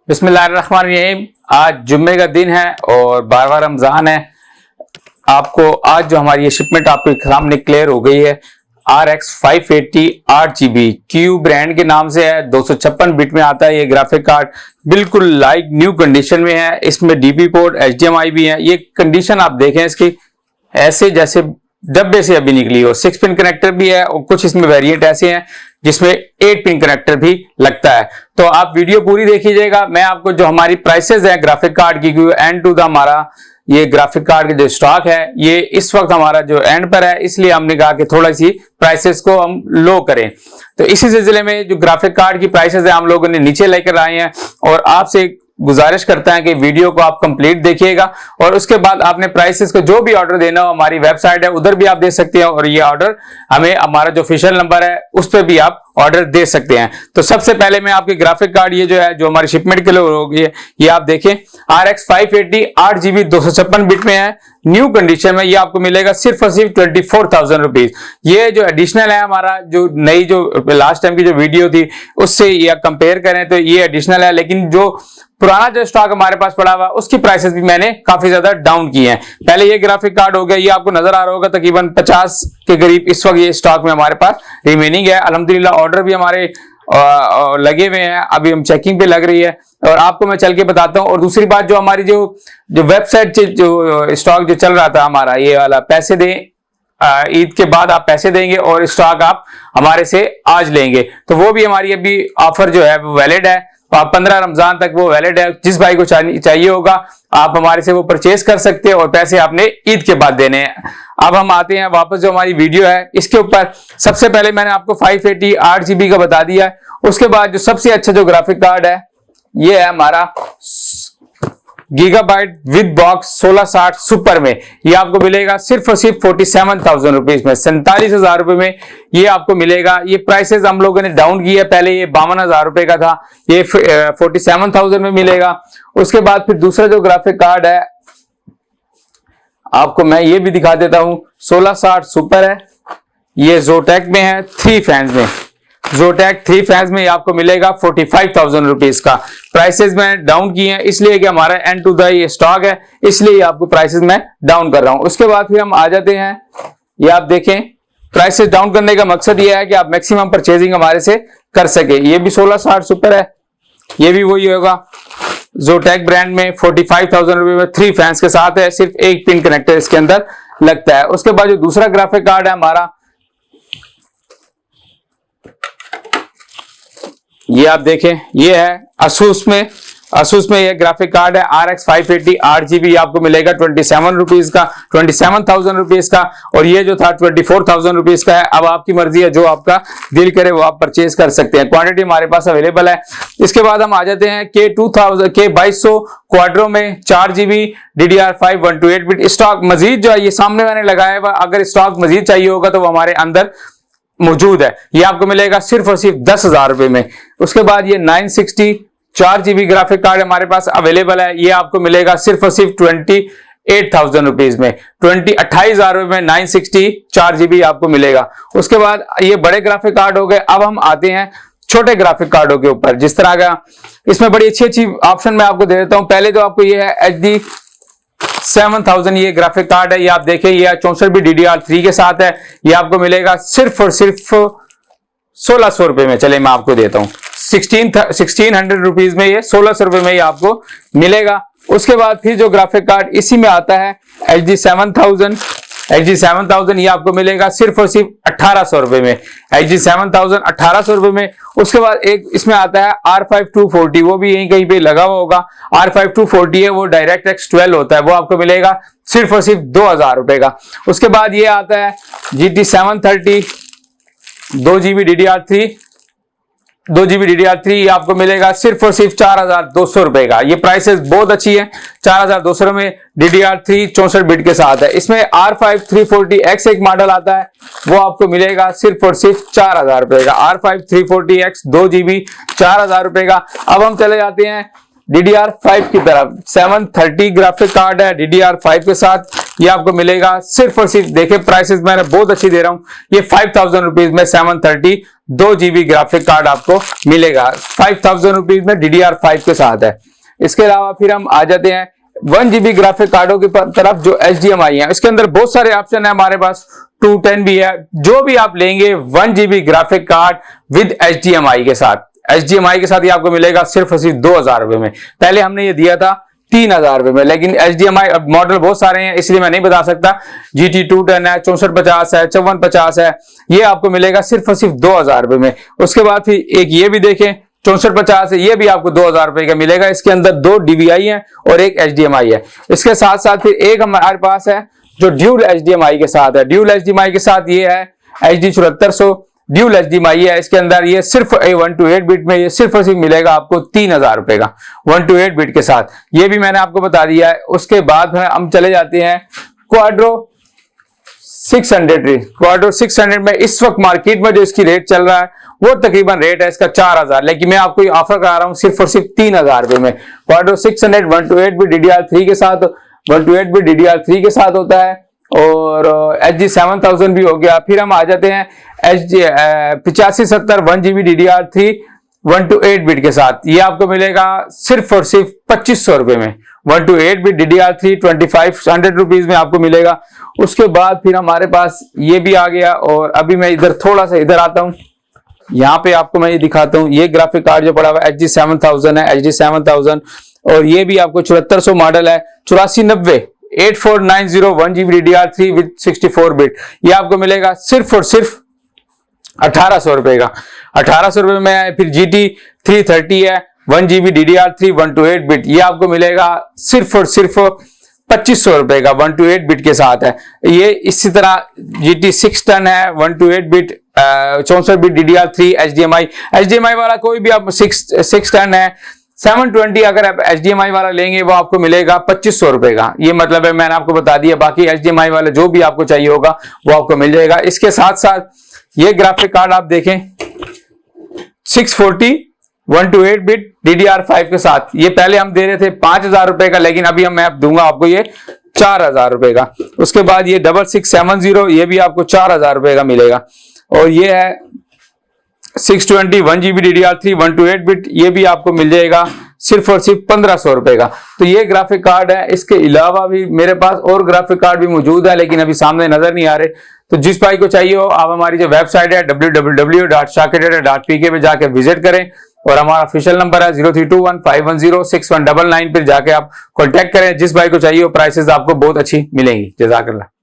बिस्मिल्लाहिर्रहमानिर्रहीम। आज जुम्मे का दिन है और 12वां रमजान है। आपको आज जो हमारी ये शिपमेंट आपके सामने क्लियर हो गई है, RX 580 8GB क्यू ब्रांड के नाम से है। 256 बिट में आता है ये ग्राफिक कार्ड, बिल्कुल लाइक न्यू कंडीशन में है। इसमें DP पोर्ट HDMI भी है। ये कंडीशन आप देखें इसकी, ऐसे जैसे डब्बे से अभी निकली हो। 6 पिन कनेक्टर भी है और कुछ इसमें वेरिएंट ऐसे हैं जिसमें 8 पिन कनेक्टर भी लगता है। तो आप वीडियो पूरी देखिएगा। मैं आपको जो हमारी प्राइसेस है ग्राफिक कार्ड की, एंड टू द हमारा ये ग्राफिक कार्ड का जो स्टॉक है ये इस वक्त हमारा जो एंड पर है, इसलिए हमने कहा कि थोड़ा सी प्राइसेस को हम लो करें। तो इसी सिलसिले में जो ग्राफिक कार्ड की प्राइसेस है हम लोगों ने नीचे लेकर आए हैं और आपसे गुजारिश करता है कि वीडियो को आप कंप्लीट देखिएगा और उसके बाद आपने प्राइसेस को जो भी ऑर्डर देना हो हमारी वेबसाइट है उधर भी आप दे सकते हैं और ये ऑर्डर हमें हमारा जो ऑफिशियल नंबर है उस पर भी आप ऑर्डर दे सकते हैं। तो सबसे पहले मैं आपके ग्राफिक कार्ड ये जो है जो हमारी शिपमेंट के लिए होगी ये आप देखें, RX 580 8GB 256 बिट में है, न्यू कंडीशन में। ये आपको मिलेगा सिर्फ और सिर्फ 24,000 रुपीज। ये जो एडिशनल है हमारा जो नई जो लास्ट टाइम की जो वीडियो थी उससे ये कंपेयर करें तो ये एडिशनल है, लेकिन जो पुराना जो स्टॉक हमारे पास पड़ा हुआ उसकी प्राइसेस भी मैंने काफी ज्यादा डाउन की हैं। पहले ये ग्राफिक कार्ड हो गया, ये आपको नजर आ रहा होगा तकरीबन 50 के करीब इस वक्त ये स्टॉक में हमारे पास रिमेनिंग है। अल्हम्दुलिल्लाह ऑर्डर भी हमारे लगे हुए हैं, अभी हम चेकिंग पे लग रही है और आपको मैं चल के बताता हूं। और दूसरी बात जो हमारी जो वेबसाइट जो स्टॉक जो चल रहा था हमारा ये वाला, पैसे दें ईद के बाद आप पैसे देंगे और स्टॉक आप हमारे से आज लेंगे, तो वो भी हमारी अभी ऑफर जो है वो वैलिड है। तो आप 15 रमजान तक वो वैलिड है। जिस भाई को चाहिए होगा आप हमारे से वो परचेज कर सकते हैं और पैसे आपने ईद के बाद देने हैं। अब हम आते हैं वापस जो हमारी वीडियो है इसके ऊपर। सबसे पहले मैंने आपको 580 8GB का बता दिया है। उसके बाद जो सबसे अच्छा जो ग्राफिक कार्ड है ये है हमारा गीगाबाइट विद बॉक्स 1660 सुपर में। ये आपको मिलेगा सिर्फ और सिर्फ 47,000 रुपीज में, 47,000 रुपए में ये आपको मिलेगा। ये प्राइसेस हम लोगों ने डाउन की है, पहले ये 52,000 रुपए का था, ये 47,000 में मिलेगा। उसके बाद फिर दूसरा जो ग्राफिक कार्ड है आपको मैं ये भी दिखा देता हूं, 1660 सुपर है। ये जोटेक में है, 3 फैंस में, जोटेक 3 फैंस में आपको मिलेगा 45,000 रुपीज का। प्राइसेस में डाउन किए हैं इसलिए कि हमारा एंड टू द ये स्टॉक है, इसलिए आपको प्राइसेस में डाउन कर रहा हूं। उसके बाद फिर हम आ जाते हैं, ये आप देखें प्राइसेस डाउन करने का मकसद ये है कि आप मैक्सिमम परचेजिंग हमारे से कर सके। ये भी 1660 सुपर है, ये भी वही होगा जोटेक ब्रांड में, 45,000 रुपए में 3 फैंस के साथ है, सिर्फ 1 पिन कनेक्टर इसके अंदर लगता है। उसके बाद जो दूसरा ग्राफिक कार्ड है हमारा ये आप देखें, ये है असूस में ये ग्राफिक कार्ड है RX 580 8GB आपको मिलेगा 27 रुपीज का, 27,000 रुपीज का। और ये जो था 24,000 रुपीज का है। अब आपकी मर्जी है, जो आपका दिल करे वो आप परचेज कर सकते हैं। क्वांटिटी हमारे पास अवेलेबल है। इसके बाद हम आ जाते हैं K2200 क्वाड्रो में 4GB DDR5 128 बिट स्टॉक मजीद जो है ये सामने मैंने लगाया हुआ, अगर स्टॉक मजीद चाहिए होगा तो वो हमारे अंदर मौजूद है। ये आपको मिलेगा सिर्फ और सिर्फ 10,000 रुपए में। उसके बाद ये 960 4GB ग्राफिक कार्ड हमारे पास अवेलेबल है, ये आपको मिलेगा सिर्फ और सिर्फ 28,000 रुपीज में, 28,000 रुपए में 960 4GB आपको मिलेगा। उसके बाद ये बड़े ग्राफिक कार्ड हो गए। अब हम आते हैं छोटे ग्राफिक कार्डों के ऊपर। जिस तरह का इसमें बड़ी अच्छी ऑप्शन मैं आपको दे देता हूं। पहले तो आपको ये है HD 7000 ये ग्राफिक कार्ड है, ये आप देखें ये 64 भी DDR3 के साथ है। ये आपको मिलेगा सिर्फ और सिर्फ 1600 रुपए में। चले मैं आपको देता हूं 1600 रुपीज में, ये 1600 रुपए में ये आपको मिलेगा। उसके बाद फिर जो ग्राफिक कार्ड इसी में आता है HD 7000 ये आपको मिलेगा सिर्फ और सिर्फ 1800 रुपए में, HD 7000 1800 रुपए में। उसके बाद एक इसमें आता है R5240, वो भी यहीं कहीं पे लगा हुआ होगा। R5240 है वो DirectX 12 होता है, वो आपको मिलेगा सिर्फ और सिर्फ 2,000 रुपए का। उसके बाद ये आता है GT 730 2GB DDR3 ये आपको मिलेगा सिर्फ और सिर्फ 4,200 रुपए का। ये प्राइसेस बहुत अच्छी है, 4,200 में DDR3 64 बिट के साथ है। इसमें R5340X एक मॉडल आता है, वो आपको मिलेगा सिर्फ और सिर्फ 4,000 रुपए का। R5340X 2GB 4,000 रुपए का। अब हम चले जाते हैं DDR5 की तरफ। 730 ग्राफिक कार्ड है DDR5 के साथ, ये आपको मिलेगा सिर्फ और सिर्फ, देखिए प्राइसेस मैंने बहुत अच्छी दे रहा हूं, ये 5000 रुपीज में 730 2 GB ग्राफिक कार्ड आपको मिलेगा 5000 रुपीज में DDR5 के साथ है। इसके अलावा फिर हम आ जाते हैं 1 GB ग्राफिक कार्डों की तरफ जो HDMI है। इसके अंदर बहुत सारे ऑप्शन है हमारे पास, 210 भी है, जो भी आप लेंगे 1 GB graphic card with HDMI के साथ, HDMI के साथ ये आपको मिलेगा सिर्फ और सिर्फ 2000 रुपए में। पहले हमने ये दिया था 3000 रुपए में, लेकिन HDMI अब मॉडल बहुत सारे हैं इसलिए मैं नहीं बता सकता। GT 210 है, 6450 है, 5450 है, ये आपको मिलेगा सिर्फ और सिर्फ 2000 रुपए में। उसके बाद फिर एक ये भी देखें 6450 है, ये भी आपको 2000 रुपए का मिलेगा। इसके अंदर 2 DVI है और एक HDMI है। इसके साथ साथ फिर एक हमारे पास है जो ड्यूल HDMI के साथ है। ड्यूल HDMI के साथ ये है HD 7400 ड्यूल HDMI है। इसके अंदर ये सिर्फ 1 to 8 बिट में ये सिर्फ और सिर्फ मिलेगा आपको 3000 रुपए का 1 to 8 बिट के साथ, ये भी मैंने आपको बता दिया है। उसके बाद हम चले जाते हैं क्वाड्रो 600। क्वाड्रो 600 में इस वक्त मार्केट में जो इसकी रेट चल रहा है वो तकरीबन रेट है इसका 4000, लेकिन मैं आपको ये ऑफर करा रहा हूं सिर्फ और सिर्फ 3000 रुपए में। क्वाड्रो 600 1 to 8 बिट DDR3 के साथ, 1 to 8 बिट DDR3 के साथ होता है, और HG 7000 भी हो गया। फिर हम आ जाते हैं HG 8570 1 GB DDR3 1 to 8 bit के साथ, ये आपको मिलेगा सिर्फ और सिर्फ 2500 रुपए में। 1 to 8 बिट DDR3 2500 रुपीज में आपको मिलेगा। उसके बाद फिर हमारे पास ये भी आ गया, और अभी मैं इधर थोड़ा सा इधर आता हूं, यहाँ पे आपको मैं ये दिखाता हूँ। ये ग्राफिक कार्ड जो पड़ा हुआ है HG 7000 है, HG 7000, और ये भी आपको 7400 मॉडल है, 8490 8490 1 GB DDR3 विद 64 बिट, ये आपको मिलेगा सिर्फ और सिर्फ 1800 रुपए का। 1800 रुपए में फिर GT 330 है 1 GB DDR3 1 to 8 बिट, ये आपको मिलेगा सिर्फ और सिर्फ 2500 रुपए का 1 to 8 बिट के साथ है। ये इसी तरह GT 610 है 1 to 8 bit 64 bit DDR3 HDMI वाला कोई भी आप 610 है 720 अगर आप HDMI वाला लेंगे वो आपको मिलेगा 2500 रुपए का। ये मतलब है मैंने आपको बता दिया, बाकी HDMI वाला जो भी आपको चाहिए होगा वो आपको मिल जाएगा। इसके साथ साथ ये ग्राफिक कार्ड आप देखें 640 1 to 8 बिट DDR5 के साथ, ये पहले हम दे रहे थे 5000 रुपए का, लेकिन अभी मैं दूंगा आपको ये 4000 रुपए का। उसके बाद ये 6670 ये भी आपको 4000 रुपए का मिलेगा, और ये है 620 1 GB DDR3 1 to 8 बिट, ये भी आपको मिल जाएगा सिर्फ और सिर्फ 1500 रुपए का। तो ये ग्राफिक कार्ड है। इसके अलावा भी मेरे पास और ग्राफिक कार्ड भी मौजूद है, लेकिन अभी सामने नजर नहीं आ रहे। तो जिस भाई को चाहिए हो आप हमारी जो वेबसाइट है www.shakir.pk पे जाके विजिट करें, और हमारा ऑफिशियल नंबर है 0321510619 पर जाके आप कॉन्टेक्ट करें। जिस भाई को चाहिए हो प्राइसेस आपको बहुत अच्छी मिलेंगी। जज़ाकल्लाह।